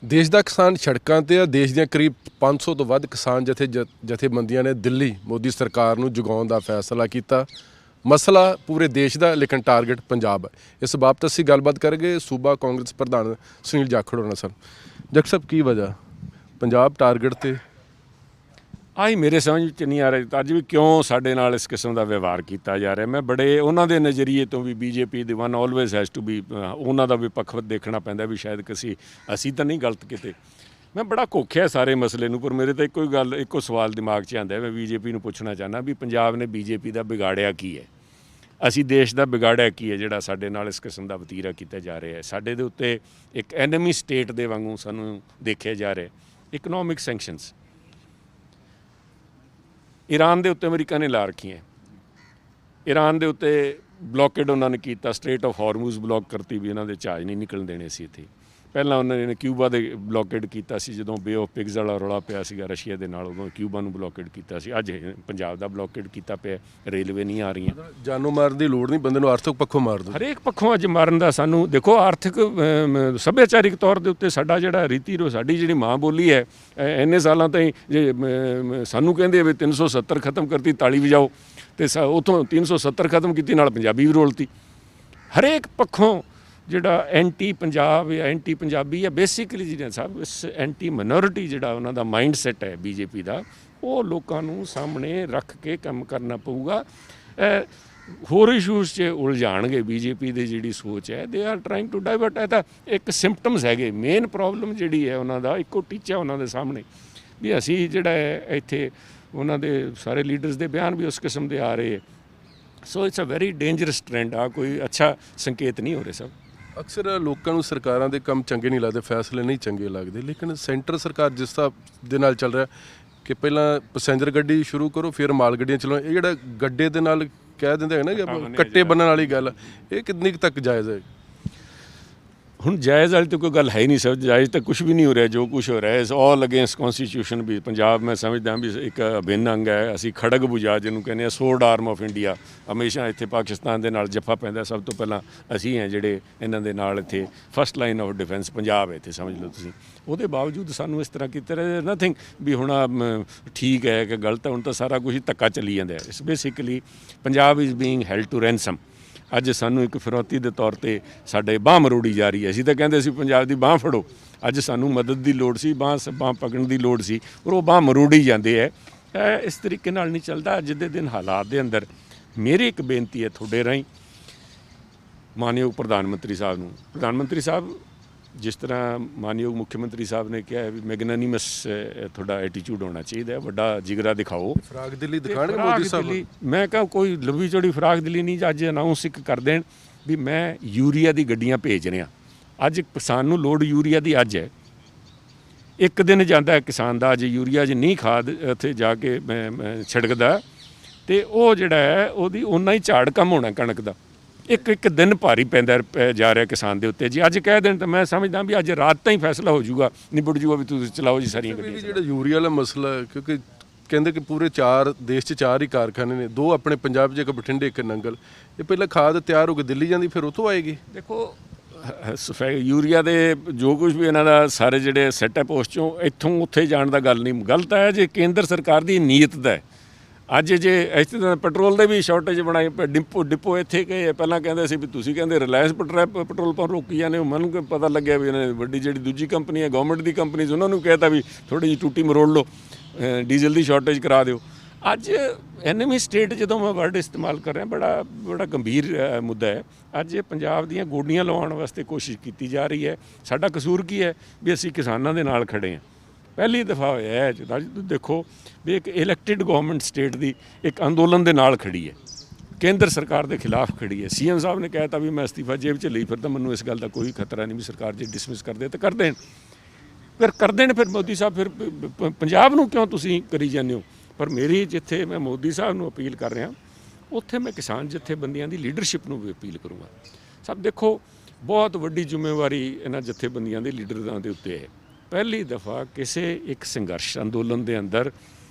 ਦੇਸ਼ ਦਾ ਕਿਸਾਨ ਸੜਕਾਂ ਤੇ ਆ। ਦੇਸ਼ ਦੀਆਂ ਕਰੀਬ 500 ਤੋਂ ਵੱਧ ਕਿਸਾਨ ਜਥੇਬੰਦੀਆਂ ਨੇ ਦਿੱਲੀ ਮੋਦੀ ਸਰਕਾਰ ਨੂੰ ਜਗਾਉਣ ਦਾ ਫੈਸਲਾ ਕੀਤਾ। ਮਸਲਾ ਪੂਰੇ ਦੇਸ਼ ਦਾ, ਲੇਕਿਨ ਟਾਰਗੇਟ ਪੰਜਾਬ ਹੈ। ਇਸ ਬਾਬਤ ਅਸੀਂ ਗੱਲਬਾਤ ਕਰਾਂਗੇ ਸੂਬਾ ਕਾਂਗਰਸ ਪ੍ਰਧਾਨ ਸੁਨੀਲ ਜਾਖੜ ਹੋਣਾ ਸਨ। ਜਗ ਸਾਹਿਬ, ਕੀ ਵਜ੍ਹਾ ਪੰਜਾਬ ਟਾਰਗੇਟ ਤੇ ਆਹੀ ਮੇਰੇ ਸਮਝ ਵਿੱਚ ਨਹੀਂ ਆ ਰਿਹਾ ਅੱਜ ਵੀ ਕਿਉਂ ਸਾਡੇ ਨਾਲ ਇਸ ਕਿਸਮ ਦਾ ਵਿਵਹਾਰ ਕੀਤਾ ਜਾ ਰਿਹਾ। ਮੈਂ ਬੜੇ ਉਹਨਾਂ ਦੇ ਨਜ਼ਰੀਏ ਤੋਂ ਵੀ ਬੀਜੇਪੀ ਦੀ one always has to be, ਉਹਨਾਂ ਦਾ ਵੀ ਪੱਖਪਾਤ ਦੇਖਣਾ ਪੈਂਦਾ ਵੀ ਸ਼ਾਇਦ ਅਸੀਂ ਤਾਂ ਨਹੀਂ ਗਲਤ ਕਿਤੇ। ਮੈਂ ਬੜਾ ਘੋਖਿਆ ਸਾਰੇ ਮਸਲੇ ਨੂੰ, ਪਰ ਮੇਰੇ ਤਾਂ ਇੱਕੋ ਸਵਾਲ ਦਿਮਾਗ 'ਚ ਆਉਂਦਾ। ਮੈਂ ਬੀਜੇਪੀ ਨੂੰ ਪੁੱਛਣਾ ਚਾਹੁੰਦਾ ਵੀ ਪੰਜਾਬ ਨੇ ਬੀਜੇਪੀ ਦਾ ਵਿਗਾੜਿਆ ਕੀ ਹੈ? ਅਸੀਂ ਦੇਸ਼ ਦਾ ਵਿਗਾੜਿਆ ਕੀ ਹੈ ਜਿਹੜਾ ਸਾਡੇ ਨਾਲ ਇਸ ਕਿਸਮ ਦਾ ਵਤੀਰਾ ਕੀਤਾ ਜਾ ਰਿਹਾ ਹੈ? ਸਾਡੇ ਦੇ ਉੱਤੇ ਇੱਕ ਐਨੇਮੀ ਸਟੇਟ ਦੇ ਵਾਂਗੂ ਸਾਨੂੰ ਦੇਖਿਆ ਜਾ ਰਿਹਾ। ਇਕਨੋਮਿਕ ਸੈਂਕਸ਼ਨਸ ਈਰਾਨ ਦੇ ਉੱਤੇ ਅਮਰੀਕਾ ਨੇ ਲਾ ਰੱਖੀਆਂ। ਈਰਾਨ ਦੇ ਉੱਤੇ ਬਲੋਕੇਡ ਉਹਨਾਂ ਨੇ ਕੀਤਾ, ਸਟ੍ਰੇਟ ਆਫ ਹਾਰਮੂਜ਼ ਬਲੋਕ ਕਰਤੀ ਵੀ ਇਹਨਾਂ ਦੇ ਜਹਾਜ਼ ਨਹੀਂ ਨਿਕਲਣ ਦੇਣੇ ਸੀ ਇੱਥੇ। ਪਹਿਲਾਂ ਉਹਨਾਂ ਨੇ ਕਿਊਬਾ ਦੇ ਬਲੋਕੇਡ ਕੀਤਾ ਸੀ, ਜਦੋਂ ਬੇ ਆਫ ਪਿਗਜ਼ ਵਾਲਾ ਰੌਲਾ ਪਿਆ ਸੀਗਾ ਰਸ਼ੀਆ ਦੇ ਨਾਲ, ਉਦੋਂ ਕਿਊਬਾ ਨੂੰ ਬਲੋਕੇਡ ਕੀਤਾ ਸੀ। ਅੱਜ ਪੰਜਾਬ ਦਾ ਬਲੋਕੇਡ ਕੀਤਾ ਪਿਆ, ਰੇਲਵੇ ਨਹੀਂ ਆ ਰਹੀਆਂ। ਜਾਨੋਂ ਮਾਰਨ ਦੀ ਲੋੜ ਨਹੀਂ, ਬੰਦੇ ਨੂੰ ਆਰਥਿਕ ਪੱਖੋਂ ਮਾਰ ਦਿਓ। ਹਰੇਕ ਪੱਖੋਂ ਅੱਜ ਮਾਰਨ ਦਾ ਸਾਨੂੰ ਦੇਖੋ, ਆਰਥਿਕ ਸੱਭਿਆਚਾਰਿਕ ਤੌਰ ਦੇ ਉੱਤੇ ਸਾਡਾ ਜਿਹੜਾ ਸਾਡੀ ਜਿਹੜੀ ਮਾਂ ਬੋਲੀ ਹੈ, ਇੰਨੇ ਸਾਲਾਂ ਤਾਈਂ ਜੇ ਸਾਨੂੰ ਕਹਿੰਦੇ ਵੀ 370 ਖਤਮ ਕਰਤੀ ਤਾਲੀ ਵਜਾਓ, ਅਤੇ ਉੱਥੋਂ 370 ਖਤਮ ਕੀਤੀ ਨਾਲ ਪੰਜਾਬੀ ਵੀ ਰੋਲਤੀ। ਹਰੇਕ ਪੱਖੋਂ ਜਿਹੜਾ ਐਂਟੀ ਪੰਜਾਬ ਜਾਂ ਐਂਟੀ ਪੰਜਾਬੀ ਹੈ, ਬੇਸਿਕਲੀ ਜਿਹੜੀਆਂ ਸਭ ਇਸ ਐਂਟੀ ਮਾਈਨੋਰਿਟੀ ਜਿਹੜਾ ਉਹਨਾਂ ਦਾ ਮਾਈਂਡ ਸੈੱਟ ਹੈ ਬੀਜੇਪੀ ਦਾ, ਉਹ ਲੋਕਾਂ ਨੂੰ ਸਾਹਮਣੇ ਰੱਖ ਕੇ ਕੰਮ ਕਰਨਾ ਪਊਗਾ। ਹੋਰ ਇਸ਼ੂਜ਼ 'ਚ ਉਲਝਾਣਗੇ। ਬੀਜੇਪੀ ਦੀ ਜਿਹੜੀ ਸੋਚ ਹੈ, they are trying to divert. ਇਹ ਤਾਂ ਇੱਕ ਸਿੰਪਟਮਸ ਹੈਗੇ। ਮੇਨ ਪ੍ਰੋਬਲਮ ਜਿਹੜੀ ਹੈ ਉਹਨਾਂ ਦਾ ਇੱਕੋ ਟੀਚਾ ਉਹਨਾਂ ਦੇ ਸਾਹਮਣੇ ਵੀ ਅਸੀਂ ਜਿਹੜਾ ਹੈ ਇੱਥੇ ਉਹਨਾਂ ਦੇ ਸਾਰੇ ਲੀਡਰਸ ਦੇ ਬਿਆਨ ਵੀ ਉਸ ਕਿਸਮ ਦੇ ਆ ਰਹੇ ਹੈ। So it's a very dangerous trend ਆ, ਕੋਈ ਅੱਛਾ ਸੰਕੇਤ ਨਹੀਂ ਹੋ ਰਹੇ ਸਭ। ਅਕਸਰ ਲੋਕਾਂ ਨੂੰ ਸਰਕਾਰਾਂ ਦੇ ਕੰਮ ਚੰਗੇ ਨਹੀਂ ਲੱਗਦੇ, ਫੈਸਲੇ ਨਹੀਂ ਚੰਗੇ ਲੱਗਦੇ, ਲੇਕਿਨ ਸੈਂਟਰ ਸਰਕਾਰ ਜਿਸ ਹਿਸਾਬ ਦੇ ਨਾਲ ਚੱਲ ਰਿਹਾ ਕਿ ਪਹਿਲਾਂ ਪੈਸੇਂਜਰ ਗੱਡੀ ਸ਼ੁਰੂ ਕਰੋ, ਫਿਰ ਮਾਲ ਗੱਡੀਆਂ ਚਲਾਓ, ਇਹ ਜਿਹੜਾ ਗੱਡੇ ਦੇ ਨਾਲ ਕਹਿ ਦਿੰਦੇ ਹੈ ਨਾ ਕਿ ਕੱਟੇ ਬੰਨਣ ਵਾਲੀ ਗੱਲ, ਇਹ ਕਿੰਨੀ ਕੁ ਤੱਕ ਜਾਇਜ਼ ਹੈ? ਹੁਣ ਜਾਇਜ਼ ਵਾਲੀ ਤਾਂ ਕੋਈ ਗੱਲ ਹੈ ਹੀ ਨਹੀਂ ਸਰ। ਜਾਇਜ਼ ਤਾਂ ਕੁਛ ਵੀ ਨਹੀਂ ਹੋ ਰਿਹਾ। ਜੋ ਕੁਛ ਹੋ ਰਿਹਾ ਇਜ਼ ਆਲ ਅਗੇਂਸਟ ਕੌਨਸਟੀਟਿਊਸ਼ਨ। ਵੀ ਪੰਜਾਬ ਮੈਂ ਸਮਝਦਾ ਵੀ ਇੱਕ ਅਭਿੰਨ ਅੰਗ ਹੈ। ਅਸੀਂ ਖੜਗ ਬੁਝਾ ਜਿਹਨੂੰ ਕਹਿੰਦੇ ਆ, ਸੋਰਡ ਆਰਮ ਆਫ ਇੰਡੀਆ। ਹਮੇਸ਼ਾ ਇੱਥੇ ਪਾਕਿਸਤਾਨ ਦੇ ਨਾਲ ਜੱਫਾ ਪੈਂਦਾ। ਸਭ ਤੋਂ ਪਹਿਲਾਂ ਅਸੀਂ ਹਾਂ ਜਿਹੜੇ ਇਹਨਾਂ ਦੇ ਨਾਲ ਇੱਥੇ first line of defence Punjab ਹੈ ਇੱਥੇ, ਸਮਝ ਲਓ ਤੁਸੀਂ। ਉਹਦੇ ਬਾਵਜੂਦ ਸਾਨੂੰ ਇਸ ਤਰ੍ਹਾਂ ਕੀਤਾ ਨਥਿੰਗ ਵੀ ਹੁਣ ਠੀਕ ਹੈ ਕਿ ਗਲਤ ਹੈ। ਹੁਣ ਤਾਂ ਸਾਰਾ ਕੁਝ ਧੱਕਾ ਚੱਲੀ ਜਾਂਦਾ ਹੈ। ਇਸ basically Punjab is being held to ransom. ਅੱਜ ਸਾਨੂੰ ਇੱਕ ਫਿਰੌਤੀ ਦੇ ਤੌਰ 'ਤੇ ਸਾਡੇ ਬਾਂਹ ਮਰੋੜੀ ਜਾ ਰਹੀ ਹੈ। ਅਸੀਂ ਤਾਂ ਕਹਿੰਦੇ ਸੀ ਪੰਜਾਬ ਦੀ ਬਾਂਹ ਫੜੋ। ਅੱਜ ਸਾਨੂੰ ਮਦਦ ਦੀ ਲੋੜ ਸੀ, ਬਾਂਹ ਪਕੜਨ ਦੀ ਲੋੜ ਸੀ, ਪਰ ਉਹ ਬਾਂਹ ਮਰੋੜੀ ਜਾਂਦੇ ਹੈ। ਇਸ ਤਰੀਕੇ ਨਾਲ ਨਹੀਂ ਚੱਲਦਾ। ਅੱਜ ਦੇ ਦਿਨ ਹਾਲਾਤ ਦੇ ਅੰਦਰ ਮੇਰੀ ਇੱਕ ਬੇਨਤੀ ਹੈ ਤੁਹਾਡੇ ਰਾਹੀਂ ਮਾਨਯੋਗ ਪ੍ਰਧਾਨ ਮੰਤਰੀ ਸਾਹਿਬ ਨੂੰ। ਪ੍ਰਧਾਨ ਮੰਤਰੀ ਸਾਹਿਬ, ਜਿਸ ਤਰ੍ਹਾਂ ਮਾਨਯੋਗ ਮੁੱਖ ਮੰਤਰੀ ਸਾਹਿਬ ਨੇ ਕਿਹਾ ਹੈ ਵੀ ਮੈਗਨਾਨੀਮਸ ਤੁਹਾਡਾ ਐਟੀਟਿਊਡ ਹੋਣਾ ਚਾਹੀਦਾ ਹੈ, ਵੱਡਾ ਜਿਗਰਾ ਦਿਖਾਓ। ਫਰਾਕ ਦਿੱਲੀ ਦਿਖਾਣਗੇ ਮੋਦੀ ਸਾਹਿਬ? ਮੈਂ ਕਹਾਂ ਕੋਈ ਲੰਬੀ ਚੌੜੀ ਫਰਾਕ ਦਿੱਲੀ ਨਹੀਂ। ਅੱਜ ਅਨਾਊਂਸ ਇੱਕ ਕਰ ਦੇਣ ਵੀ ਮੈਂ ਯੂਰੀਆ ਦੀ ਗੱਡੀਆਂ ਭੇਜ ਰਿਹਾ। ਅੱਜ ਕਿਸਾਨ ਨੂੰ ਲੋੜ ਯੂਰੀਆ ਦੀ ਅੱਜ ਹੈ। ਇੱਕ ਦਿਨ ਜਾਂਦਾ ਹੈ ਕਿਸਾਨ ਦਾ, ਅੱਜ ਯੂਰੀਆ 'ਚ ਨਹੀਂ ਖਾਦ ਉੱਥੇ ਜਾ ਕੇ ਛਿੜਕਦਾ, ਅਤੇ ਉਹ ਜਿਹੜਾ ਹੈ ਉਹਦੀ ਓਨਾ ਹੀ ਝਾੜ ਕੰਮ ਹੋਣਾ ਕਣਕ ਦਾ। ਇੱਕ ਦਿਨ ਭਾਰੀ ਪੈਂਦਾ ਜਾ ਰਿਹਾ ਕਿਸਾਨ ਦੇ ਉੱਤੇ। ਜੀ ਅੱਜ ਕਹਿ ਦੇਣ ਤਾਂ ਮੈਂ ਸਮਝਦਾ ਵੀ ਅੱਜ ਰਾਤ ਤਾਂ ਹੀ ਫੈਸਲਾ ਹੋ ਜਾਊਗਾ, ਨਿਬੜ ਜੂਗਾ ਵੀ ਤੁਸੀਂ ਚਲਾਓ ਜੀ ਸਾਰੀਆਂ ਗੱਡੀਆਂ। ਜਿਹੜਾ ਯੂਰੀਆ ਵਾਲਾ ਮਸਲਾ, ਕਿਉਂਕਿ ਕਹਿੰਦੇ ਕਿ ਪੂਰੇ ਦੇਸ਼ 'ਚ 4 ਹੀ ਕਾਰਖਾਨੇ ਨੇ, 2 ਆਪਣੇ ਪੰਜਾਬ 'ਚ, ਇੱਕ ਬਠਿੰਡੇ, ਇੱਕ ਨੰਗਲ। ਇਹ ਪਹਿਲਾਂ ਖਾਦ ਤਿਆਰ ਹੋ ਕੇ ਦਿੱਲੀ ਜਾਂਦੀ, ਫਿਰ ਉੱਥੋਂ ਆਏਗੀ। ਦੇਖੋ ਯੂਰੀਆ ਦੇ ਜੋ ਕੁਝ ਵੀ ਇਹਨਾਂ ਦਾ ਸਾਰੇ ਜਿਹੜੇ ਸੈਟਅਪ ਉਸ 'ਚੋਂ ਇੱਥੋਂ ਉੱਥੇ ਜਾਣ ਦਾ ਗੱਲ ਨਹੀਂ। ਗਲਤ ਹੈ ਜੇ ਕੇਂਦਰ ਸਰਕਾਰ ਦੀ ਨੀਅਤ ਦਾ। ਅੱਜ ਜੇ ਇੱਥੇ ਤਾਂ ਪੈਟਰੋਲ ਦੇ ਵੀ ਸ਼ਾਰਟੇਜ ਬਣਾਏ, ਡਿਪੋ ਇੱਥੇ ਕਿ ਪਹਿਲਾਂ ਕਹਿੰਦੇ ਸੀ ਵੀ ਤੁਸੀਂ ਕਹਿੰਦੇ ਰਿਲਾਇੰਸ ਪੈਟਰੋਲ ਪੰਪ ਰੋਕੀ ਜਾਂਦੇ ਹੋ। ਮੈਨੂੰ ਪਤਾ ਲੱਗਿਆ ਵੀ ਇਹਨਾਂ ਵੱਡੀ ਜਿਹੜੀ ਦੂਜੀ ਕੰਪਨੀ ਹੈ ਗਵਰਨਮੈਂਟ ਦੀ ਕੰਪਨੀਜ਼, ਉਹਨਾਂ ਨੂੰ ਕਹਿਤਾ ਵੀ ਥੋੜ੍ਹੀ ਜਿਹੀ ਟੂਟੀ ਮਰੋੜ ਲਓ, ਡੀਜ਼ਲ ਦੀ ਸ਼ਾਰਟੇਜ ਕਰਾ ਦਿਓ। ਅੱਜ ਐਨੇਮੀ ਸਟੇਟ ਜਦੋਂ ਮੈਂ ਵਰਡ ਇਸਤੇਮਾਲ ਕਰ ਰਿਹਾ, ਬੜਾ ਗੰਭੀਰ ਮੁੱਦਾ ਹੈ। ਅੱਜ ਇਹ ਪੰਜਾਬ ਦੀਆਂ ਗੋਡੀਆਂ ਲਵਾਉਣ ਵਾਸਤੇ ਕੋਸ਼ਿਸ਼ ਕੀਤੀ ਜਾ ਰਹੀ ਹੈ। ਸਾਡਾ ਕਸੂਰ ਕੀ ਹੈ ਵੀ ਅਸੀਂ ਕਿਸਾਨਾਂ ਦੇ ਨਾਲ ਖੜ੍ਹੇ ਹਾਂ। ਪਹਿਲੀ ਦਫਾ ਹੋਇਆ ਹੈ ਤੁਸੀਂ ਦੇਖੋ ਵੀ ਇੱਕ ਇਲੈਕਟਿਡ ਗਵਰਨਮੈਂਟ ਸਟੇਟ ਦੀ ਇੱਕ ਅੰਦੋਲਨ ਦੇ ਨਾਲ ਖੜੀ ਹੈ, ਕੇਂਦਰ ਸਰਕਾਰ ਦੇ ਖਿਲਾਫ ਖੜੀ ਹੈ। ਸੀਐਮ ਸਾਹਿਬ ਨੇ ਕਹਿ ਤਾ ਵੀ ਮੈਂ ਅਸਤੀਫਾ ਜੇਬ 'ਚ ਲਈ ਫਿਰਦਾ, ਮੈਨੂੰ ਇਸ ਗੱਲ ਦਾ ਕੋਈ ਖਤਰਾ ਨਹੀਂ ਵੀ ਸਰਕਾਰ ਜੇ ਡਿਸਮਿਸ ਕਰਦੇ ਤਾਂ ਕਰ ਦੇਣ, ਫਿਰ ਕਰ ਦੇਣ। ਫਿਰ ਮੋਦੀ ਸਾਹਿਬ ਫਿਰ ਪੰਜਾਬ ਨੂੰ ਕਿਉਂ ਤੁਸੀਂ ਕਰੀ ਜਾਂਦੇ ਹੋ? ਪਰ ਮੇਰੀ ਜਿੱਥੇ ਮੈਂ ਮੋਦੀ ਸਾਹਿਬ ਨੂੰ ਅਪੀਲ ਕਰ ਰਿਹਾ, ਉੱਥੇ ਮੈਂ ਕਿਸਾਨ ਜਥੇਬੰਦੀਆਂ ਦੀ ਲੀਡਰਸ਼ਿਪ ਨੂੰ ਵੀ ਅਪੀਲ ਕਰੂੰਗਾ। ਸਭ ਦੇਖੋ, ਬਹੁਤ ਵੱਡੀ ਜ਼ਿੰਮੇਵਾਰੀ ਇਹਨਾਂ ਜਥੇਬੰਦੀਆਂ ਦੇ ਲੀਡਰਾਂ ਦੇ ਉੱਤੇ ਹੈ। ਪਹਿਲੀ ਦਫਾ ਕਿਸੇ ਇੱਕ ਸੰਘਰਸ਼ ਅੰਦੋਲਨ ਦੇ ਅੰਦਰ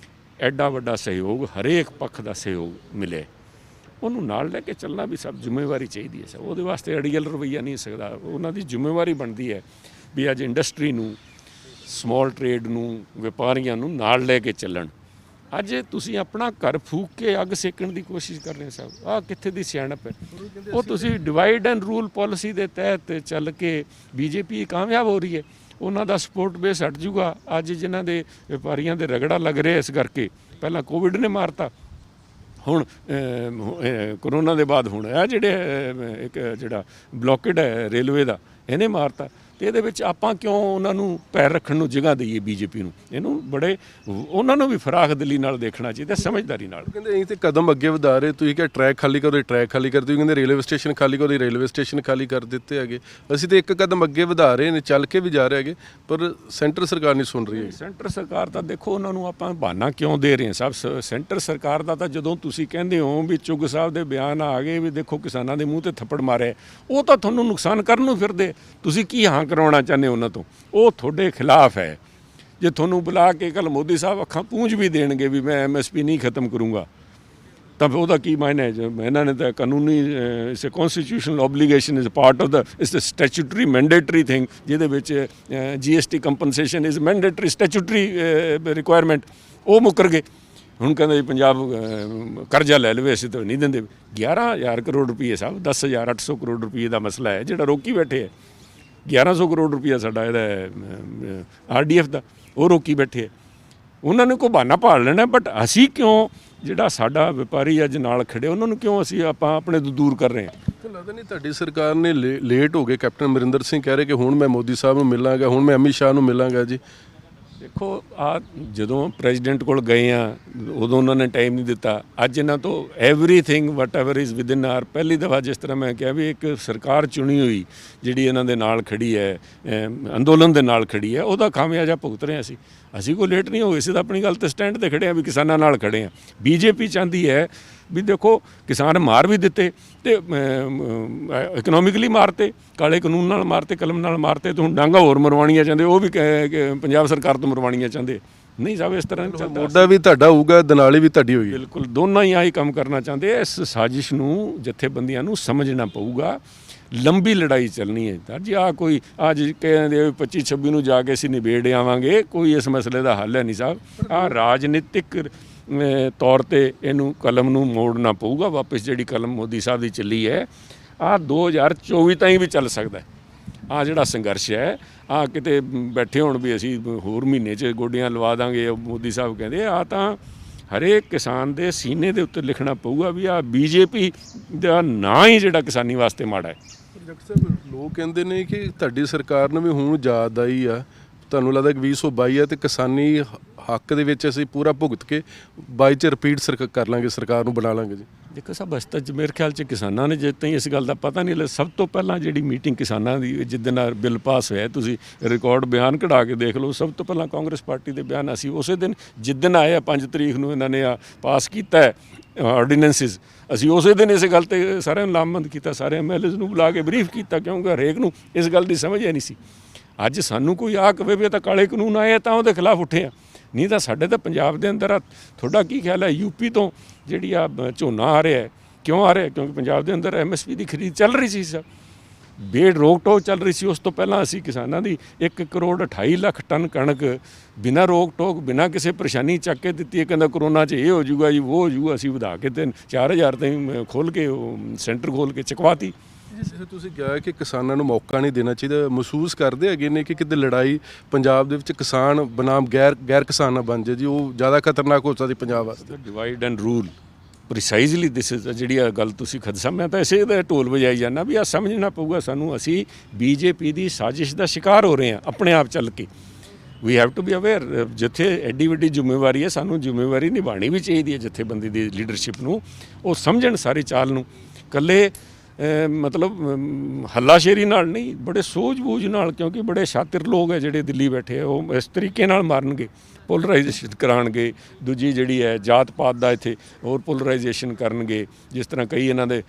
ਐਡਾ ਵੱਡਾ ਸਹਿਯੋਗ, ਹਰੇਕ ਪੱਖ ਦਾ ਸਹਿਯੋਗ ਮਿਲੇ, ਉਹਨੂੰ ਨਾਲ ਲੈ ਕੇ ਚੱਲਣਾ ਵੀ ਸਭ ਜ਼ਿੰਮੇਵਾਰੀ ਚਾਹੀਦੀ ਹੈ। ਸਭ ਉਹਦੇ ਵਾਸਤੇ ਅੜੀਅਲ ਰਵੱਈਆ ਨਹੀਂ ਸਕਦਾ। ਉਹਨਾਂ ਦੀ ਜ਼ਿੰਮੇਵਾਰੀ ਬਣਦੀ ਹੈ ਵੀ ਅੱਜ ਇੰਡਸਟਰੀ ਨੂੰ ਸਮਾਲ ਟ੍ਰੇਡ ਨੂੰ, ਵਪਾਰੀਆਂ ਨੂੰ ਨਾਲ ਲੈ ਕੇ ਚੱਲਣ। ਅੱਜ ਤੁਸੀਂ ਆਪਣਾ ਘਰ ਫੂਕ ਕੇ ਅੱਗ ਸੇਕਣ ਦੀ ਕੋਸ਼ਿਸ਼ ਕਰ ਰਹੇ ਸਾਹਿਬ, ਆਹ ਕਿੱਥੇ ਦੀ ਸਿਆਣਪ ਹੈ? ਉਹ ਤੁਸੀਂ ਡਿਵਾਈਡ ਐਂਡ ਰੂਲ ਪਾਲਿਸੀ ਦੇ ਤਹਿਤ ਚੱਲ ਕੇ ਬੀਜੇਪੀ ਕਾਮਯਾਬ ਹੋ ਰਹੀ ਹੈ, ਉਹਨਾਂ ਦਾ ਸਪੋਰਟ ਬੇਸ ਹਟ ਜੂਗਾ। ਅੱਜ ਜਿਨ੍ਹਾਂ ਦੇ ਵਪਾਰੀਆਂ ਦੇ ਰਗੜਾ ਲੱਗ ਰਿਹਾ ਇਸ ਕਰਕੇ, ਪਹਿਲਾਂ ਕੋਵਿਡ ਨੇ ਮਾਰਤਾ, ਹੁਣ ਕਰੋਨਾ ਦੇ ਬਾਅਦ ਹੁਣ ਇਹ ਜਿਹੜੇ ਇੱਕ ਜਿਹੜਾ ਬਲੋਕੇਡ ਹੈ ਰੇਲਵੇ ਦਾ, ਇਹਨੇ ਮਾਰਤਾ। ਤੇ ਇਹਦੇ ਵਿੱਚ ਆਪਾਂ ਕਿਉਂ ਉਹਨਾਂ ਨੂੰ ਪੈਰ ਰੱਖਣ ਨੂੰ ਜਗ੍ਹਾ ਦਈਏ ਬੀਜੇਪੀ ਨੂੰ? ਇਹਨੂੰ ਬੜੇ ਉਹਨਾਂ ਨੂੰ ਵੀ ਫਰਾਖ ਦਿਲੀ ਨਾਲ ਦੇਖਣਾ ਚਾਹੀਦਾ, ਸਮਝਦਾਰੀ ਨਾਲ। ਕਹਿੰਦੇ ਅਸੀਂ ਤੇ ਕਦਮ ਅੱਗੇ ਵਧਾ ਰਹੇ, ਤੁਸੀਂ ਕਿਹਾ ਟਰੈਕ ਖਾਲੀ ਕਰੋ, ਟਰੈਕ ਖਾਲੀ ਕਰ, ਤੁਸੀਂ ਕਹਿੰਦੇ ਰੇਲਵੇ ਸਟੇਸ਼ਨ ਖਾਲੀ ਕਰੋ, ਰੇਲਵੇ ਸਟੇਸ਼ਨ ਖਾਲੀ ਕਰ ਦਿੱਤੇ ਹੈਗੇ। ਅਸੀਂ ਤੇ ਇੱਕ ਕਦਮ ਅੱਗੇ ਵਧਾ ਰਹੇ ਨੇ, ਚੱਲ ਕੇ ਵੀ ਜਾ ਰਹੇ ਹੈਗੇ, ਪਰ ਸੈਂਟਰ ਸਰਕਾਰ ਨਹੀਂ ਸੁਣ ਰਹੀ ਹੈ। ਸੈਂਟਰ ਸਰਕਾਰ ਤਾਂ ਦੇਖੋ, ਉਹਨਾਂ ਨੂੰ ਆਪਾਂ ਬਹਾਨਾ ਕਿਉਂ ਦੇ ਰਹੇ ਹਾਂ ਸਭ? ਸੈਂਟਰ ਸਰਕਾਰ ਦਾ ਤਾਂ ਜਦੋਂ ਤੁਸੀਂ ਕਹਿੰਦੇ ਹੋ ਵੀ ਚੁੱਗ ਸਾਹਿਬ ਦੇ ਬਿਆਨ ਆ ਗਏ ਵੀ ਦੇਖੋ ਕਿਸਾਨਾਂ ਦੇ ਮੂੰਹ ਤੇ ਥੱਪੜ ਮਾਰੇ, ਉਹ ਤਾਂ ਤੁਹਾਨੂੰ ਨੁਕਸਾਨ ਕਰਨ ਨੂੰ ਫਿਰਦੇ। ਤੁਸੀਂ ਕੀ ਹਾਂ ਕਰਾਉਣਾ ਚਾਹੁੰਦੇ ਉਹਨਾਂ ਤੋਂ? ਉਹ ਤੁਹਾਡੇ ਖਿਲਾਫ ਹੈ। ਜੇ ਤੁਹਾਨੂੰ ਬੁਲਾ ਕੇ ਕੱਲ ਮੋਦੀ ਸਾਹਿਬ ਅੱਖਾਂ ਪੂੰਝ ਵੀ ਦੇਣਗੇ ਵੀ ਮੈਂ MSP ਨਹੀਂ ਖਤਮ ਕਰੂੰਗਾ, ਤਾਂ ਉਹਦਾ ਕੀ ਮਾਇਨਾ ਹੈ? ਇਹਨਾਂ ਨੇ ਤਾਂ ਕਾਨੂੰਨੀ it's a constitutional obligation, is part of the, it's a statutory mandatory thing, ਜਿਹਦੇ ਵਿੱਚ GST compensation is mandatory statutory requirement. ਉਹ ਮੁੱਕਰ ਗਏ। ਹੁਣ ਕਹਿੰਦੇ ਪੰਜਾਬ ਕਰਜ਼ਾ ਲੈ ਲਵੇ, ਅਸੀਂ ਤਾਂ ਨਹੀਂ ਦਿੰਦੇ। 11,000 ਕਰੋੜ ਰੁਪਏ ਸਾਹਿਬ, 10,800 ਕਰੋੜ ਰੁਪਏ ਦਾ ਮਸਲਾ ਹੈ ਜਿਹੜਾ ਰੋਕੀ ਬੈਠੇ ਹੈ। 1100 ਕਰੋੜ ਰੁਪਇਆ ਸਾਡਾ ਇਹਦਾ RDF ਦਾ, ਉਹ ਰੋਕੀ ਬੈਠੇ ਹੈ। ਉਹਨਾਂ ਨੇ ਕੋਈ ਬਹਾਨਾ ਭਾਲ ਲੈਣਾ, ਬਟ ਅਸੀਂ ਕਿਉਂ ਜਿਹੜਾ ਸਾਡਾ ਵਪਾਰੀ ਅੱਜ ਨਾਲ ਖੜੇ ਉਹਨਾਂ ਨੂੰ ਕਿਉਂ ਅਸੀਂ ਆਪਾਂ ਆਪਣੇ ਤੋਂ ਦੂਰ ਕਰ ਰਹੇ ਹਾਂ? ਲੱਗਦਾ ਨਹੀਂ ਤੁਹਾਡੀ ਸਰਕਾਰ ਨੇ ਲੇਟ ਹੋ ਗਏ। ਕੈਪਟਨ ਅਮਰਿੰਦਰ ਸਿੰਘ ਕਹਿ ਰਹੇ ਕਿ ਹੁਣ ਮੈਂ ਮੋਦੀ ਸਾਹਿਬ ਨੂੰ ਮਿਲਾਂਗਾ, ਹੁਣ ਮੈਂ ਅਮਿਤ ਸ਼ਾਹ ਨੂੰ ਮਿਲਾਂਗਾ ਜੀ। ਦੇਖੋ ਜਦੋਂ ਪ੍ਰੈਜ਼ੀਡੈਂਟ ਕੋਲ ਗਏ ਆ ਉਦੋਂ ਉਹਨਾਂ ਨੇ ਟਾਈਮ ਨਹੀਂ ਦਿੱਤਾ। ਅੱਜ ਇਹਨਾਂ ਤੋਂ everything whatever is within our, ਪਹਿਲੀ ਦਫਾ ਜਿਸ ਤਰ੍ਹਾਂ ਮੈਂ ਕਿਹਾ ਵੀ ਇੱਕ ਸਰਕਾਰ ਚੁਣੀ ਹੋਈ ਜਿਹੜੀ ਇਹਨਾਂ ਦੇ ਨਾਲ ਖੜੀ ਹੈ, ਅੰਦੋਲਨ ਦੇ ਨਾਲ ਖੜੀ ਹੈ, ਉਹਦਾ ਖਾਮਿਆਜਾ ਭੁਗਤ ਰਹੇ ਅਸੀਂ। ਅਸੀਂ ਕੋਈ ਲੇਟ ਨਹੀਂ ਹੋਏ, ਅਸੀਂ ਤਾਂ ਆਪਣੀ ਗੱਲ ਤੇ ਸਟੈਂਡ ਤੇ ਖੜੇ ਆ ਵੀ ਕਿਸਾਨਾਂ ਨਾਲ ਖੜੇ ਆ। ਬੀਜੇਪੀ ਚਾਹੁੰਦੀ ਹੈ ਵੀ ਦੇਖੋ ਕਿਸਾਨ ਮਾਰ ਵੀ ਦਿੱਤੇ ਤੇ ਇਕਨੋਮਿਕਲੀ ਮਾਰਤੇ, ਕਾਲੇ ਕਾਨੂੰਨ ਨਾਲ ਮਾਰਤੇ, ਕਲਮ ਨਾਲ ਮਾਰਤੇ, ਤੇ ਹੁਣ ਡਾਂਗਾ ਹੋਰ ਮਰਵਾਉਣੀਆਂ ਚਾਹੁੰਦੇ, ਉਹ ਵੀ ਪੰਜਾਬ ਸਰਕਾਰ ਤੋਂ ਮਰਵਾਉਣੀਆਂ ਚਾਹੁੰਦੇ। ਨਹੀਂ ਸਾਹਿਬ, ਇਸ ਤਰ੍ਹਾਂ ਨਹੀਂ ਚੱਲਦਾ। ਮੋਢਾ ਵੀ ਤੁਹਾਡਾ ਹੋਊਗਾ, ਦਨਾਲੀ ਵੀ ਤੁਹਾਡੀ ਹੋਈ। ਬਿਲਕੁਲ, ਦੋਨਾਂ ਹੀ ਆਹੀ ਕੰਮ ਕਰਨਾ ਚਾਹੁੰਦੇ। ਇਸ ਸਾਜ਼ਿਸ਼ ਨੂੰ ਜਥੇਬੰਦੀਆਂ ਨੂੰ ਸਮਝਣਾ ਪਊਗਾ। ਲੰਬੀ ਲੜਾਈ ਚੱਲਣੀ ਹੈ ਜੀ। ਕੋਈ ਅੱਜ ਕਹਿੰਦੇ 25-26 ਨੂੰ ਜਾ ਕੇ ਅਸੀਂ ਨਿਬੇੜ ਆਵਾਂਗੇ, ਕੋਈ ਇਸ ਮਸਲੇ ਦਾ ਹੱਲ ਹੈ ਨਹੀਂ ਸਾਹਿਬ। ਰਾਜਨੀਤਿਕ ਤੌਰ ਤੇ ਇਹਨੂੰ ਕਲਮ ਨੂੰ ਮੋੜਨਾ ਪਊਗਾ ਵਾਪਸ। ਜਿਹੜੀ ਕਲਮ ਮੋਦੀ ਸਾਹਿਬ ਦੀ ਚੱਲੀ ਹੈ, 2024 ਤਾਈਂ ਵੀ ਚੱਲ ਸਕਦਾ। ਜਿਹੜਾ ਸੰਘਰਸ਼ ਹੈ, ਕਿਤੇ ਬੈਠੇ ਹੋਣ ਵੀ ਅਸੀਂ ਹੋਰ ਮਹੀਨੇ 'ਚ ਗੋਡੀਆਂ ਲਵਾ ਦਾਂਗੇ, ਮੋਦੀ ਸਾਹਿਬ ਕਹਿੰਦੇ, ਤਾਂ ਹਰੇਕ ਕਿਸਾਨ ਦੇ ਸੀਨੇ ਦੇ ਉੱਤੇ ਲਿਖਣਾ ਪਊਗਾ ਵੀ ਬੀਜੇਪੀ ਦਾ ਨਾਂ ਹੀ ਜਿਹੜਾ ਕਿਸਾਨੀ ਵਾਸਤੇ ਮਾੜਾ ਹੈ। ਡਾਕਟਰ ਸਾਹਿਬ, ਲੋਕ ਕਹਿੰਦੇ ਨੇ ਕਿ ਤੁਹਾਡੀ ਸਰਕਾਰ ਨੂੰ ਵੀ ਹੁਣ ਯਾਦ ਆਈ ਆ, ਤੁਹਾਨੂੰ ਲੱਗਦਾ ਕਿ 2022 ਆ ਤੇ ਕਿਸਾਨੀ ਹੱਕ ਦੇ ਵਿੱਚ ਅਸੀਂ ਪੂਰਾ ਭੁਗਤ ਕੇ 22 'ਚ ਰਿਪੀਟ ਕਰ ਲਾਂਗੇ, ਸਰਕਾਰ ਨੂੰ ਬਣਾ ਲਾਂਗੇ ਜੀ। ਦੇਖੋ ਸਭ ਅਸਤਾ ਮੇਰੇ ਖਿਆਲ 'ਚ ਕਿਸਾਨਾਂ ਨੇ ਜੇ ਤਾਈਂ ਇਸ ਗੱਲ ਦਾ ਪਤਾ ਨਹੀਂ ਲੱਗਾ। ਸਭ ਤੋਂ ਪਹਿਲਾਂ ਜਿਹੜੀ ਮੀਟਿੰਗ ਕਿਸਾਨਾਂ ਦੀ ਜਿੱਦਣ ਬਿੱਲ ਪਾਸ ਹੋਇਆ, ਤੁਸੀਂ ਰਿਕਾਰਡ ਬਿਆਨ ਕਢਾ ਕੇ ਦੇਖ ਲਓ, ਸਭ ਤੋਂ ਪਹਿਲਾਂ ਕਾਂਗਰਸ ਪਾਰਟੀ ਦੇ ਬਿਆਨ ਅਸੀਂ ਉਸੇ ਦਿਨ ਜਿੱਦਣ ਆਏ 5 ਤਰੀਕ ਨੂੰ ਇਹਨਾਂ ਨੇ ਪਾਸ ਕੀਤਾ ਆਰਡੀਨੈਂਸਿਸ, ਅਸੀਂ ਉਸੇ ਦਿਨ ਇਸ ਗੱਲ ਤੇ ਸਾਰਿਆਂ ਨੂੰ ਲਾਮਬੰਦ ਕੀਤਾ, ਸਾਰੇ MLAs ਨੂੰ ਬੁਲਾ ਕੇ ਬਰੀਫ ਕੀਤਾ, ਕਿਉਂਕਿ ਹਰੇਕ ਨੂੰ ਇਸ ਗੱਲ ਦੀ ਸਮਝ ਹੀ ਨਹੀਂ ਸੀ। ਅੱਜ ਸਾਨੂੰ ਕੋਈ ਕਵੇ ਵੀ ਤਾਂ ਕਾਲੇ ਕਾਨੂੰਨ ਆਏ ਤਾਂ ਉਹਦੇ ਖਿਲਾਫ ਉੱਠੇ ਆ, ਨਹੀਂ ਤਾਂ ਸਾਡੇ ਤਾਂ ਪੰਜਾਬ ਦੇ ਅੰਦਰ ਤੁਹਾਡਾ ਕੀ ਖਿਆਲ ਹੈ? UP ਤੋਂ ਜਿਹੜੀ ਝੋਨਾ ਆ ਰਿਹਾ, ਕਿਉਂ ਆ ਰਿਹਾ? ਕਿਉਂਕਿ ਪੰਜਾਬ ਦੇ ਅੰਦਰ MSP ਦੀ ਖਰੀਦ ਚੱਲ ਰਹੀ ਸੀ ਸਰ, ਬੇੜ ਰੋਕ ਟੋਕ ਚੱਲ ਰਹੀ ਸੀ। ਉਸ ਤੋਂ ਪਹਿਲਾਂ ਅਸੀਂ ਕਿਸਾਨਾਂ ਦੀ 1 ਕਰੋੜ 28 ਲੱਖ ਟਨ ਕਣਕ ਬਿਨਾਂ ਰੋਕ ਟੋਕ, ਬਿਨਾਂ ਕਿਸੇ ਪਰੇਸ਼ਾਨੀ ਚੱਕ ਕੇ ਦਿੱਤੀ ਹੈ। ਕਹਿੰਦਾ ਕਰੋਨਾ 'ਚ ਇਹ ਹੋ ਜਾਊਗਾ ਜੀ, ਉਹ ਹੋ ਜਾਊਗਾ, ਅਸੀਂ ਵਧਾ ਕੇ 4,000 ਤਾਈਂ ਖੋਲ੍ਹ ਕੇ ਸੈਂਟਰ ਖੋਲ੍ਹ ਕੇ ਚੁਕਵਾਤੀ। ਤੁਸੀਂ ਕਿਹਾ ਕਿ ਕਿਸਾਨਾਂ ਨੂੰ ਮੌਕਾ ਨਹੀਂ ਦੇਣਾ ਚਾਹੀਦਾ, ਮਹਿਸੂਸ ਕਰਦੇ ਹੈਗੇ ਨੇ ਕਿ ਕਿਤੇ ਲੜਾਈ ਪੰਜਾਬ ਦੇ ਵਿੱਚ ਕਿਸਾਨ ਬਨਾਮ ਗੈਰ ਕਿਸਾਨ ਨਾ ਬਣ ਜਾਏ ਜੀ, ਉਹ ਜ਼ਿਆਦਾ ਖਤਰਨਾਕ ਹੋ ਸਕਦੀ ਪੰਜਾਬ ਵਾਸਤੇ। Divide and rule precisely this is ਜਿਹੜੀ ਗੱਲ ਤੁਸੀਂ ਖਦਸ਼ਾ, ਮੈਂ ਤਾਂ ਇਸੇ ਦਾ ਢੋਲ ਵਜਾਈ ਜਾਂਦਾ ਵੀ ਸਮਝਣਾ ਪਊਗਾ ਸਾਨੂੰ, ਅਸੀਂ BJP ਦੀ ਸਾਜ਼ਿਸ਼ ਦਾ ਸ਼ਿਕਾਰ ਹੋ ਰਹੇ ਹਾਂ ਆਪਣੇ ਆਪ ਚੱਲ ਕੇ। We have to be aware, ਜਿੱਥੇ ਐਡੀ ਵੱਡੀ ਜ਼ਿੰਮੇਵਾਰੀ ਹੈ, ਸਾਨੂੰ ਜ਼ਿੰਮੇਵਾਰੀ ਨਿਭਾਉਣੀ ਵੀ ਚਾਹੀਦੀ ਹੈ ਜਥੇਬੰਦੀ ਦੀ ਲੀਡਰਸ਼ਿਪ ਨੂੰ। ਉਹ ਸਮਝਣ ਸਾਰੀ ਚਾਲ ਨੂੰ, ਇਕੱਲੇ ਮਤਲਬ ਹੱਲਾਸ਼ੇਰੀ ਨਾਲ ਨਹੀਂ, ਬੜੇ ਸੂਝ-ਬੂਝ ਨਾਲ, ਕਿਉਂਕਿ ਬੜੇ ਸ਼ਾਤਿਰ ਲੋਕ ਹੈ ਜਿਹੜੇ ਦਿੱਲੀ ਬੈਠੇ ਆ, ਉਹ ਇਸ ਤਰੀਕੇ ਨਾਲ ਮਾਰਨਗੇ, ਪੋਲਰਾਈਜੇਸ਼ਨ ਕਰਾਉਣਗੇ। ਦੂਜੀ ਜਿਹੜੀ ਹੈ ਜਾਤ ਪਾਤ ਦਾ ਇੱਥੇ ਹੋਰ ਪੋਲਰਾਈਜੇਸ਼ਨ ਕਰਨਗੇ, ਜਿਸ ਤਰ੍ਹਾਂ ਕਈ ਇਹਨਾਂ ਦੇ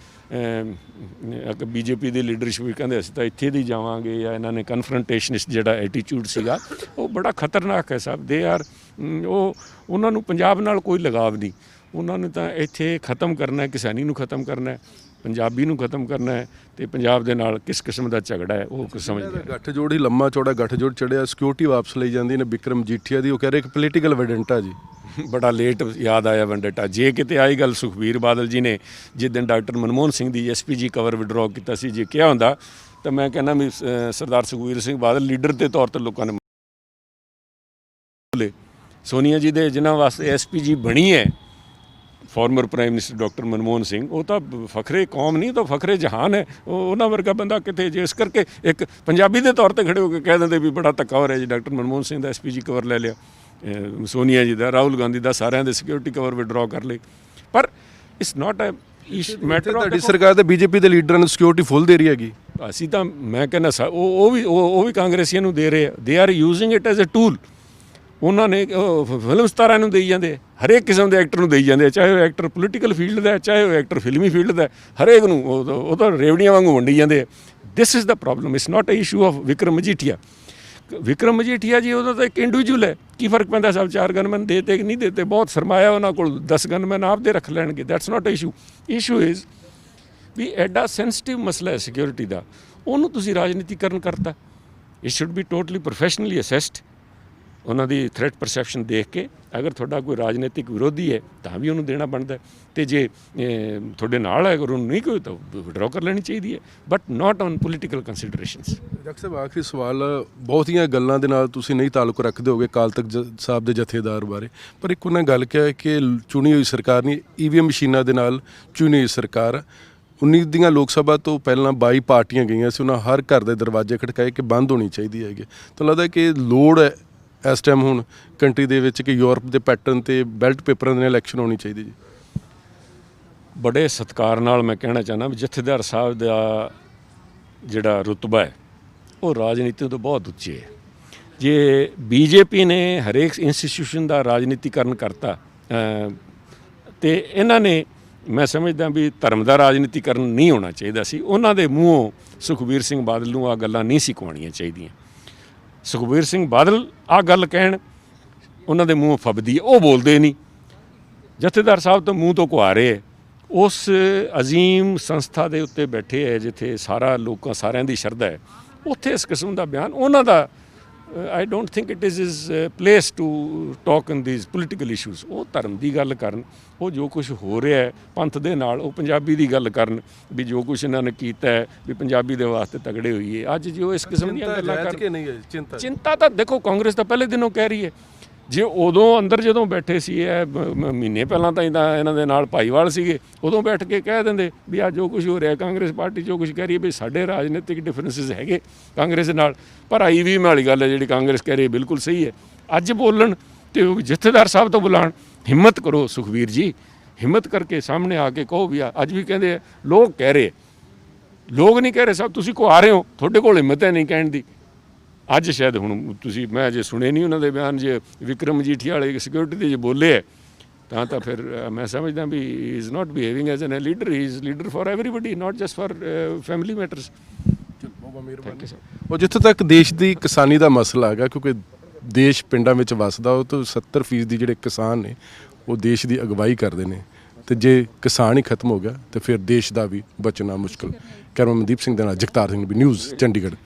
BJP ਦੀ ਲੀਡਰਸ਼ਿਪ ਵੀ ਕਹਿੰਦੇ ਅਸੀਂ ਤਾਂ ਇੱਥੇ ਦੀ ਜਾਵਾਂਗੇ, ਜਾਂ ਇਹਨਾਂ ਨੇ ਕਨਫਰੰਟੇਸ਼ਨਿਸਟ ਜਿਹੜਾ ਐਟੀਟਿਊਡ ਸੀਗਾ ਉਹ ਬੜਾ ਖਤਰਨਾਕ ਹੈ ਸਾਹਿਬ। ਦੇ ਆਰ ਉਹਨਾਂ ਨੂੰ ਪੰਜਾਬ ਨਾਲ ਕੋਈ ਲਗਾਵ ਨਹੀਂ, ਉਹਨਾਂ ਨੇ ਤਾਂ ਇੱਥੇ ਖਤਮ ਕਰਨਾ, ਕਿਸਾਨੀ ਨੂੰ ਖਤਮ ਕਰਨਾ। ਪੰਜਾਬੀ ਨੂੰ ਖਤਮ ਕਰਨਾ ਹੈ ਤੇ ਪੰਜਾਬ ਦੇ ਨਾਲ ਕਿਸ ਕਿਸਮ ਦਾ ਝਗੜਾ ਹੈ ਉਹ ਕੁਝ ਸਮਝ ਨਹੀਂ ਆ ਰਿਹਾ। ਗੱਠਜੋੜ ਹੀ ਲੰਮਾ ਚੌੜਾ ਗੱਠਜੋੜ ਚੜਿਆ, ਸਿਕਿਉਰਿਟੀ ਵਾਪਸ ਲਈ ਜਾਂਦੀ ਨੇ ਬਿਕਰਮ ਮਜੀਠੀਆ ਦੀ, ਉਹ ਕਹਿ ਰਹੇ ਇੱਕ ਪੋਲੀਟੀਕਲ ਵੈਡੈਂਟਾ ਜੀ। ਬੜਾ ਲੇਟ ਯਾਦ ਆਇਆ ਵੰਡੇਟਾ। ਜੇ ਕਿਤੇ ਆਈ ਗੱਲ ਸੁਖਬੀਰ ਬਾਦਲ ਜੀ ਨੇ ਜਿਸ ਦਿਨ ਡਾਕਟਰ ਮਨਮੋਹਨ ਸਿੰਘ ਦੀ ਐਸਪੀਜੀ ਕਵਰ ਵਿਡਰਾਅ ਕੀਤਾ ਸੀ, ਜੇ ਕਿਹਾ ਹੁੰਦਾ ਤਾਂ ਮੈਂ ਕਹਿੰਦਾ ਵੀ ਸਰਦਾਰ ਸੁਖਬੀਰ ਸਿੰਘ ਬਾਦਲ ਲੀਡਰ ਦੇ ਤੌਰ ਤੇ ਲੋਕਾਂ ਨੇ ਸੋਨੀਆ ਜੀ ਦੇ ਜਿਨ੍ਹਾਂ ਵਾਸਤੇ ਐਸਪੀਜੀ ਬਣੀ ਹੈ farmer prime minister doctor Manmohan Singh, ਉਹ ਤਾਂ ਫਖਰੇ ਕੌਮ ਨਹੀਂ ਤਾਂ ਫਖਰੇ ਜਹਾਨ ਹੈ। ਉਹਨਾਂ ਵਰਗਾ ਬੰਦਾ ਕਿਤੇ, ਜੇ ਇਸ ਕਰਕੇ ਇੱਕ ਪੰਜਾਬੀ ਦੇ ਤੌਰ ਤੇ ਖੜੇ ਹੋ ਕੇ ਕਹਿ ਦਿੰਦੇ ਵੀ ਬੜਾ ਧੱਕਾ ਹੋ ਰਿਹਾ ਜੀ, ਡਾਕਟਰ ਮਨਮੋਹਨ ਸਿੰਘ ਦਾ ਐਸਪੀਜੀ ਕਵਰ ਲੈ ਲਿਆ, ਸੋਨੀਆ ਜੀ ਦਾ, ਰਾਹੁਲ ਗਾਂਧੀ ਦਾ, ਸਾਰਿਆਂ ਦੇ ਸਿਕਿਉਰਿਟੀ ਕਵਰ ਵਿਡਰਾਅ ਕਰ ਲਈ। ਪਰ ਇਟਸ ਨਾਟ ਅ ਮੈਟਰ ਤੁਹਾਡੀ ਸਰਕਾਰ ਤੇ ਬੀਜੇਪੀ ਦੇ ਲੀਡਰਾਂ ਨੂੰ ਸਿਕਿਉਰਿਟੀ ਫੁੱਲ ਦੇ ਰਹੀ ਹੈਗੀ। ਅਸੀਂ ਤਾਂ ਮੈਂ ਕਹਿੰਦਾ ਉਹ ਵੀ ਕਾਂਗਰਸੀਆਂ ਨੂੰ ਦੇ ਰਹੇ ਆ। They are using it as a tool. ਉਹਨਾਂ ਨੇ ਫਿਲਮ ਸਟਾਰਾਂ ਨੂੰ ਦੇਈ ਜਾਂਦੇ, ਹਰੇਕ ਕਿਸਮ ਦੇ ਐਕਟਰ ਨੂੰ ਦੇਈ ਜਾਂਦੇ, ਚਾਹੇ ਉਹ ਐਕਟਰ ਪੋਲੀਟੀਕਲ ਫੀਲਡ ਦਾ, ਚਾਹੇ ਉਹ ਐਕਟਰ ਫਿਲਮੀ ਫੀਲਡ ਦਾ, ਹਰੇਕ ਨੂੰ ਉਹ ਤਾਂ ਰੇਵੜੀਆਂ ਵਾਂਗੂ ਵੰਡੀ ਜਾਂਦੇ। This is the problem, it's not a issue of Vikram Majithia. Vikram Majithia ji ਉਹਦਾ ਤਾਂ ਇੱਕ ਇੰਡੀਵਿਜੂਅਲ ਹੈ, ਕੀ ਫਰਕ ਪੈਂਦਾ ਸਾਹਿਬ 4 ਗਨਮੈਨ ਦੇਤੇ ਕਿ ਨਹੀਂ ਦੇਤੇ, ਬਹੁਤ ਸਰਮਾਇਆ ਉਹਨਾਂ ਕੋਲ, 10 ਗਨਮੈਨ ਆਪਦੇ ਰੱਖ ਲੈਣਗੇ, that's not a issue. Issue is ਵੀ ਐਡਾ ਸੈਂਸਿਟਿਵ ਮਸਲਾ ਹੈ ਸਿਕਿਉਰਿਟੀ ਦਾ, ਉਹਨੂੰ ਤੁਸੀਂ ਰਾਜਨੀਤੀਕਰਨ ਕਰਤਾ। It should be totally professionally assessed. ਉਹਨਾਂ ਦੀ ਥ੍ਰੈਟ ਪਰਸੈਪਸ਼ਨ ਦੇਖ ਕੇ ਅਗਰ ਤੁਹਾਡਾ ਕੋਈ ਰਾਜਨੀਤਿਕ ਵਿਰੋਧੀ ਹੈ ਤਾਂ ਵੀ ਉਹਨੂੰ ਦੇਣਾ ਬਣਦਾ, ਅਤੇ ਜੇ ਤੁਹਾਡੇ ਨਾਲ ਹੈ ਅਗਰ ਉਹਨੂੰ ਨਹੀਂ ਕੋਈ ਤਾਂ ਵਿਡਰਾਅ ਕਰ ਲੈਣੀ ਚਾਹੀਦੀ ਹੈ, but not on political considerations. Doctor ਸਾਹਿਬ ਆਖਰੀ ਸਵਾਲ, ਬਹੁਤੀਆਂ ਗੱਲਾਂ ਦੇ ਨਾਲ ਤੁਸੀਂ ਨਹੀਂ ਤਾਲੁਕ ਰੱਖਦੇ ਹੋਗੇ ਅਕਾਲ ਤਖਤ ਸਾਹਿਬ ਦੇ ਜਥੇਦਾਰ ਬਾਰੇ, ਪਰ ਇੱਕ ਉਹਨਾਂ ਗੱਲ ਕਿਹਾ ਕਿ ਚੁਣੀ ਹੋਈ ਸਰਕਾਰ ਨਹੀਂ, ਈਵੀਐਮ ਮਸ਼ੀਨਾਂ ਦੇ ਨਾਲ ਚੁਣੀ ਹੋਈ ਸਰਕਾਰ। 19 ਦੀਆਂ ਲੋਕ ਸਭਾ ਤੋਂ ਪਹਿਲਾਂ 22 ਪਾਰਟੀਆਂ ਗਈਆਂ ਸੀ, ਉਹਨਾਂ ਹਰ ਘਰ ਦੇ ਦਰਵਾਜ਼ੇ ਖੜਕਾਏ ਕਿ ਬੰਦ ਹੋਣੀ ਚਾਹੀਦੀ ਹੈਗੀ। ਤਾਂ ਲੱਗਦਾ ਕਿ ਲੋੜ ਹੈ ਇਸ ਟਾਈਮ ਹੁਣ ਕੰਟਰੀ ਦੇ ਵਿੱਚ ਕਿ ਯੂਰਪ ਦੇ ਪੈਟਰਨ ਤੇ ਬੈਲਟ ਪੇਪਰਾਂ ਦੇ ਨਾਲ ਇਲੈਕਸ਼ਨ ਹੋਣੀ ਚਾਹੀਦੀ ਜੀ। ਬੜੇ ਸਤਿਕਾਰ ਨਾਲ ਮੈਂ ਕਹਿਣਾ ਚਾਹੁੰਦਾ ਵੀ ਜਥੇਦਾਰ ਸਾਹਿਬ ਦਾ ਜਿਹੜਾ ਰੁਤਬਾ ਹੈ ਉਹ ਰਾਜਨੀਤੀ ਤੋਂ ਬਹੁਤ ਉੱਚੇ ਹੈ। ਜੇ ਬੀਜੇਪੀ ਨੇ ਹਰੇਕ ਇੰਸਟੀਟਿਊਸ਼ਨ ਦਾ ਰਾਜਨੀਤੀਕਰਨ ਕਰਤਾ ਤੇ ਇਹਨਾਂ ਨੇ, ਮੈਂ ਸਮਝਦਾ ਵੀ ਧਰਮ ਦਾ ਰਾਜਨੀਤੀਕਰਨ ਨਹੀਂ ਹੋਣਾ ਚਾਹੀਦਾ ਸੀ। ਉਹਨਾਂ ਦੇ ਮੂੰਹੋਂ ਸੁਖਬੀਰ ਸਿੰਘ ਬਾਦਲ ਨੂੰ ਆ ਗੱਲਾਂ ਨਹੀਂ ਸੀ ਕਹਾਉਣੀਆਂ ਚਾਹੀਦੀਆਂ। ਸੁਖਬੀਰ ਸਿੰਘ ਬਾਦਲ ਆ ਗੱਲ ਕਹਿਣ, ਉਹਨਾਂ ਦੇ ਮੂੰਹੋਂ ਫੱਬਦੀ ਹੈ, ਉਹ ਬੋਲਦੇ ਨਹੀਂ। ਜਥੇਦਾਰ ਸਾਹਿਬ ਤਾਂ ਮੂੰਹ ਤੋਂ ਕੁਆ ਰਹੇ ਹੈ। ਉਸ ਅਜ਼ੀਮ ਸੰਸਥਾ ਦੇ ਉੱਤੇ ਬੈਠੇ ਹੈ ਜਿੱਥੇ ਸਾਰਿਆਂ ਦੀ ਸ਼ਰਧਾ ਹੈ, ਉੱਥੇ ਇਸ ਕਿਸਮ ਦਾ ਬਿਆਨ ਉਹਨਾਂ ਦਾ, I don't think it is place to talk in these political issues. ਉਹ ਧਰਮ ਦੀ ਗੱਲ ਕਰਨ, ਉਹ ਜੋ ਕੁਝ ਹੋ ਰਿਹਾ ਹੈ ਪੰਥ ਦੇ ਨਾਲ, ਉਹ ਪੰਜਾਬੀ ਦੀ ਗੱਲ ਕਰਨ ਵੀ ਜੋ ਕੁਝ ਇਹਨਾਂ ਨੇ ਕੀਤਾ ਹੈ ਵੀ ਪੰਜਾਬੀ ਦੇ ਵਾਸਤੇ ਤਗੜੇ ਹੋਈਏ। ਅੱਜ ਜੋ ਇਸ ਕਿਸਮ ਦੀਆਂ ਗੱਲਾਂ ਕਰਨ, ਚਿੰਤਾ ਤਾਂ ਦੇਖੋ ਕਾਂਗਰਸ ਤਾਂ ਪਹਿਲੇ ਦਿਨੋਂ ਕਹਿ ਰਹੀ ਹੈ। ਜੇ ਉਦੋਂ ਅੰਦਰ ਜਦੋਂ ਬੈਠੇ ਸੀ, ਇਹ ਮਹੀਨੇ ਪਹਿਲਾਂ ਤਾਂ ਇਹਨਾਂ ਦੇ ਨਾਲ ਭਾਈਵਾਲ ਸੀਗੇ, ਉਦੋਂ ਬੈਠ ਕੇ ਕਹਿ ਦਿੰਦੇ ਵੀ ਆ ਜੋ ਕੁਝ ਹੋ ਰਿਹਾ, ਕਾਂਗਰਸ ਪਾਰਟੀ ਜੋ ਕੁਝ ਕਹਿ ਰਹੀ ਹੈ ਵੀ ਸਾਡੇ ਰਾਜਨੀਤਿਕ ਡਿਫਰੈਂਸਿਸ ਹੈਗੇ ਕਾਂਗਰਸ ਨਾਲ, ਪਰ IVM ਵਾਲੀ ਗੱਲ ਹੈ ਜਿਹੜੀ ਕਾਂਗਰਸ ਕਹਿ ਰਹੀ ਹੈ ਬਿਲਕੁਲ ਸਹੀ ਹੈ। ਅੱਜ ਬੋਲਣ ਤੇ ਉਹ ਜਥੇਦਾਰ ਸਾਹਿਬ ਤੋਂ ਬੁਲਾਉਣ, ਹਿੰਮਤ ਕਰੋ ਸੁਖਬੀਰ ਜੀ, ਹਿੰਮਤ ਕਰਕੇ ਸਾਹਮਣੇ ਆ ਕੇ ਕਹੋ ਵੀ ਅੱਜ ਵੀ ਕਹਿੰਦੇ ਲੋਕ ਕਹਿ ਰਹੇ, ਲੋਕ ਨਹੀਂ ਕਹਿ ਰਹੇ ਸਾਹਿਬ, ਤੁਸੀਂ ਕੋ ਆ ਰਹੇ ਹੋ, ਤੁਹਾਡੇ ਕੋਲ ਹਿੰਮਤ ਹੈ ਨਹੀਂ ਕਹਿਣ ਦੀ। ਅੱਜ ਸ਼ਾਇਦ ਹੁਣ ਤੁਸੀਂ, ਮੈਂ ਜੇ ਸੁਣੇ ਨਹੀਂ ਉਹਨਾਂ ਦੇ ਬਿਆਨ, ਜੇ ਵਿਕਰਮ ਮਜੀਠੀਆ ਵਾਲੇ ਸਿਕਿਉਰਿਟੀ ਦੇ ਜੇ ਬੋਲੇ ਹੈ ਤਾਂ ਫਿਰ ਮੈਂ ਸਮਝਦਾ ਵੀ he is not behaving as an leader, he is leader for everybody, not just for family matters. ਉਹ ਜਿੱਥੇ ਤੱਕ ਦੇਸ਼ ਦੀ ਕਿਸਾਨੀ ਦਾ ਮਸਲਾ ਹੈਗਾ, ਕਿਉਂਕਿ ਦੇਸ਼ ਪਿੰਡਾਂ ਵਿੱਚ ਵਸਦਾ, ਉਹ ਤੋਂ 70% ਦੀ ਜਿਹੜੇ ਕਿਸਾਨ ਨੇ ਉਹ ਦੇਸ਼ ਦੀ ਅਗਵਾਈ ਕਰਦੇ ਨੇ, ਤੇ ਜੇ ਕਿਸਾਨ ਹੀ ਖਤਮ ਹੋ ਗਿਆ ਤੇ ਫਿਰ ਦੇਸ਼ ਦਾ ਵੀ ਬਚਣਾ ਮੁਸ਼ਕਲ। ਕੈਮਰਾਮੈਨ ਮਨਦੀਪ ਸਿੰਘ ਦੇ ਨਾਲ ਜਗਤਾਰ ਸਿੰਘ, ਨਿਊਜ਼ ਚੰਡੀਗੜ੍ਹ।